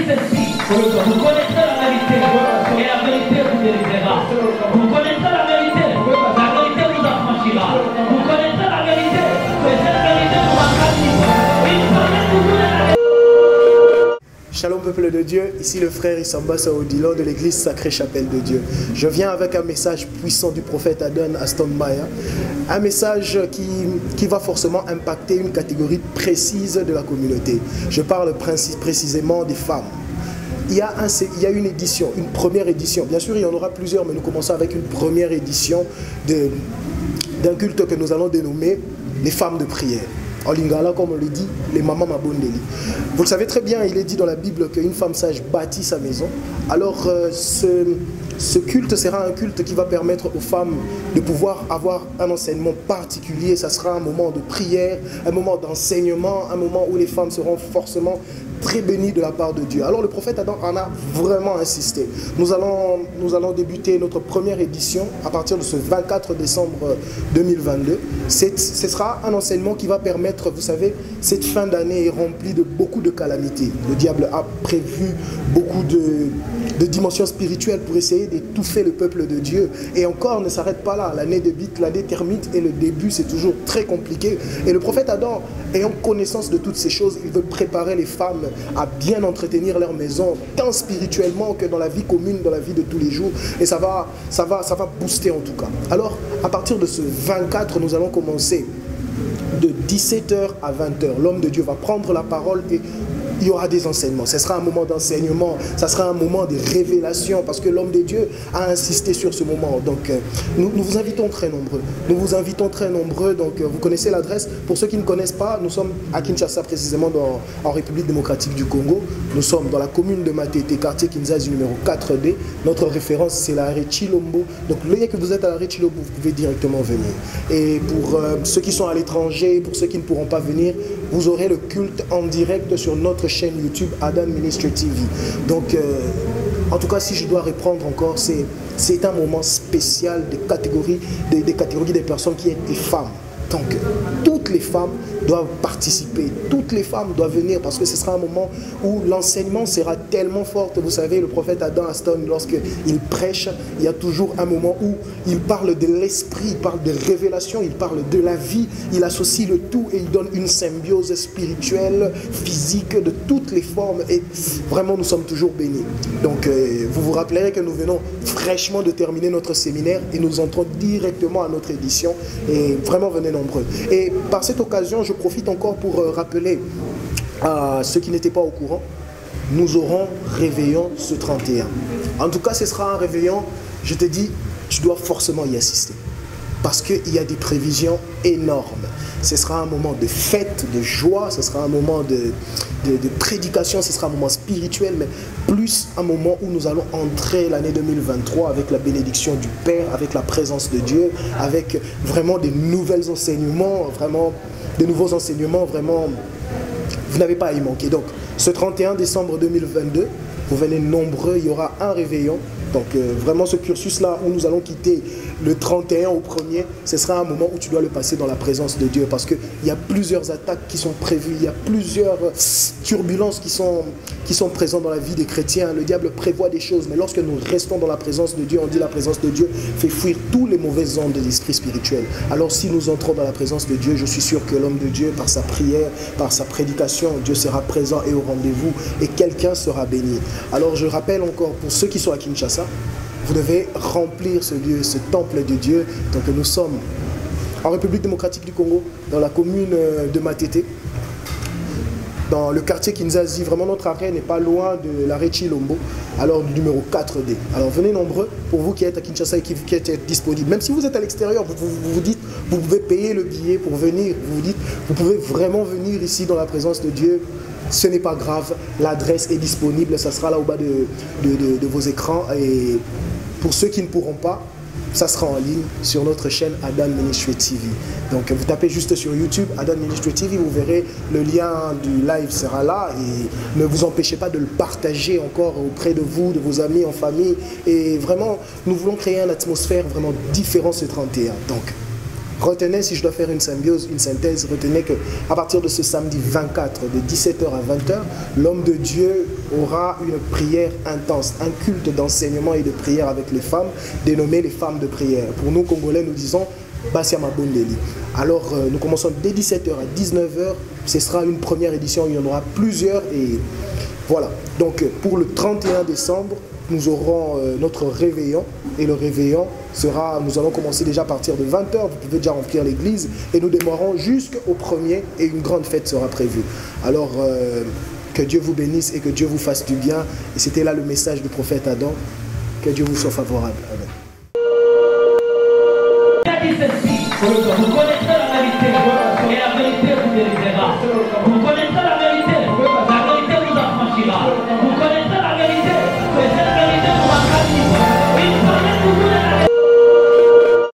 ceci, vous connaîtrez la vérité, et la vérité vous délivrera. Vous connaîtrez la vérité vous affranchira. Vous connaîtrez la vérité, et cette vérité vous rendra libre. Il fallait que vous la... Shalom peuple de Dieu, ici le frère Issamba Saoudilo de l'église Sacrée Chapelle de Dieu. Je viens avec un message puissant du prophète Adon Aston Maya. Un message qui va forcément impacter une catégorie précise de la communauté. Je parle précisément des femmes. Il y a une édition, une première édition. Bien sûr, il y en aura plusieurs, mais nous commençons avec une première édition d'un culte que nous allons dénommer les femmes de prière. En lingala, comme on le dit, les mamans mabondeli. Vous le savez très bien, il est dit dans la Bible qu'une femme sage bâtit sa maison. Alors, ce culte sera un culte qui va permettre aux femmes de pouvoir avoir un enseignement particulier. Ça sera un moment de prière, un moment d'enseignement, un moment où les femmes seront forcément très bénies de la part de Dieu. Alors le prophète Adam en a vraiment insisté. Nous allons débuter notre première édition à partir de ce 24 décembre 2022. Ce sera un enseignement qui va permettre, vous savez, cette fin d'année est remplie de beaucoup de calamités. Le diable a prévu beaucoup de dimensions spirituelles pour essayer d'étouffer le peuple de Dieu. Et encore, ne s'arrête pas là. L'année débute, l'année termine et le début, c'est toujours très compliqué. Et le prophète Adam, ayant connaissance de toutes ces choses, il veut préparer les femmes à bien entretenir leur maison, tant spirituellement que dans la vie commune, dans la vie de tous les jours. Et ça va booster en tout cas. Alors, à partir de ce 24, nous allons commencer de 17h à 20h. L'homme de Dieu va prendre la parole et il y aura des enseignements. Ce sera un moment d'enseignement, ça sera un moment de révélation parce que l'homme de Dieu a insisté sur ce moment. Donc, nous vous invitons très nombreux. Nous vous invitons très nombreux. Donc, vous connaissez l'adresse. Pour ceux qui ne connaissent pas, nous sommes à Kinshasa, précisément en République démocratique du Congo. Nous sommes dans la commune de Matete, quartier Kinzazi numéro 4D. Notre référence, c'est l'arrêt Chilombo. Donc, le lieu que vous êtes à l'arrêt Chilombo, vous pouvez directement venir. Et pour ceux qui sont à l'étranger, pour ceux qui ne pourront pas venir, vous aurez le culte en direct sur notre chaîne YouTube Adon Ministry TV. Donc, en tout cas, si je dois reprendre encore, c'est un moment spécial des catégories des personnes qui sont des femmes. Donc, toutes les femmes doivent participer, toutes les femmes doivent venir parce que ce sera un moment où l'enseignement sera tellement fort. Vous savez, le prophète Adam Aston, lorsqu'il prêche, il y a toujours un moment où il parle de l'esprit, il parle de révélation, il parle de la vie, il associe le tout et il donne une symbiose spirituelle, physique, de toutes les formes et vraiment nous sommes toujours bénis. Donc, vous vous rappellerez que nous venons fraîchement de terminer notre séminaire et nous entrons directement à notre édition et vraiment venez nombreux. Et par cette occasion, je profite encore pour rappeler à ceux qui n'étaient pas au courant, nous aurons réveillon ce 31. En tout cas, ce sera un réveillon, je te dis, tu dois forcément y assister. Parce qu'il y a des prévisions énormes. Ce sera un moment de fête, de joie, ce sera un moment de prédication, ce sera un moment spirituel, mais plus un moment où nous allons entrer l'année 2023 avec la bénédiction du Père, avec la présence de Dieu, avec vraiment des nouveaux enseignements, vraiment, vous n'avez pas à y manquer. Donc, ce 31 décembre 2022, vous venez nombreux, il y aura un réveillon. Donc vraiment ce cursus-là où nous allons quitter le 31 au 1er, ce sera un moment où tu dois le passer dans la présence de Dieu parce qu'il y a plusieurs attaques qui sont prévues, il y a plusieurs turbulences qui sont présentes dans la vie des chrétiens. Le diable prévoit des choses, mais lorsque nous restons dans la présence de Dieu, on dit la présence de Dieu fait fuir tous les mauvaises ondes de l'esprit spirituel. Alors si nous entrons dans la présence de Dieu, je suis sûr que l'homme de Dieu, par sa prière, par sa prédication, Dieu sera présent et au rendez-vous et quelqu'un sera béni. Alors je rappelle encore pour ceux qui sont à Kinshasa, vous devez remplir ce lieu, ce temple de Dieu. Donc nous sommes en République démocratique du Congo, dans la commune de Matete, dans le quartier Kinzazi. Vraiment notre arrêt n'est pas loin de l'arrêt Chilombo, alors du numéro 4D. Alors venez nombreux, pour vous qui êtes à Kinshasa et qui êtes disponibles. Même si vous êtes à l'extérieur, vous dites, vous pouvez payer le billet pour venir. Vous dites, vous pouvez vraiment venir ici dans la présence de Dieu. Ce n'est pas grave, l'adresse est disponible, ça sera là au bas de vos écrans. Et pour ceux qui ne pourront pas, ça sera en ligne sur notre chaîne Adon Ministry TV. Donc vous tapez juste sur YouTube Adon Ministry TV, vous verrez le lien du live sera là et ne vous empêchez pas de le partager encore auprès de vous, de vos amis, en famille. Et vraiment, nous voulons créer une atmosphère vraiment différente ce 31. Donc, Retenez, si je dois faire une symbiose, une synthèse, retenez qu'à partir de ce samedi 24, de 17h à 20h, l'homme de Dieu aura une prière intense, un culte d'enseignement et de prière avec les femmes, dénommé les femmes de prière. Pour nous, Congolais, nous disons Bassia Mabondeli. Alors, nous commençons dès 17h à 19h. Ce sera une première édition, il y en aura plusieurs. Et voilà. Donc, pour le 31 décembre, nous aurons notre réveillon. Et le réveillon sera, nous allons commencer déjà à partir de 20h. Vous pouvez déjà remplir l'église. Et nous démarrons jusqu'au 1er. Et une grande fête sera prévue. Alors, que Dieu vous bénisse et que Dieu vous fasse du bien. Et c'était là le message du prophète Adam. Que Dieu vous soit favorable. Amen. Vous connaissez la vérité.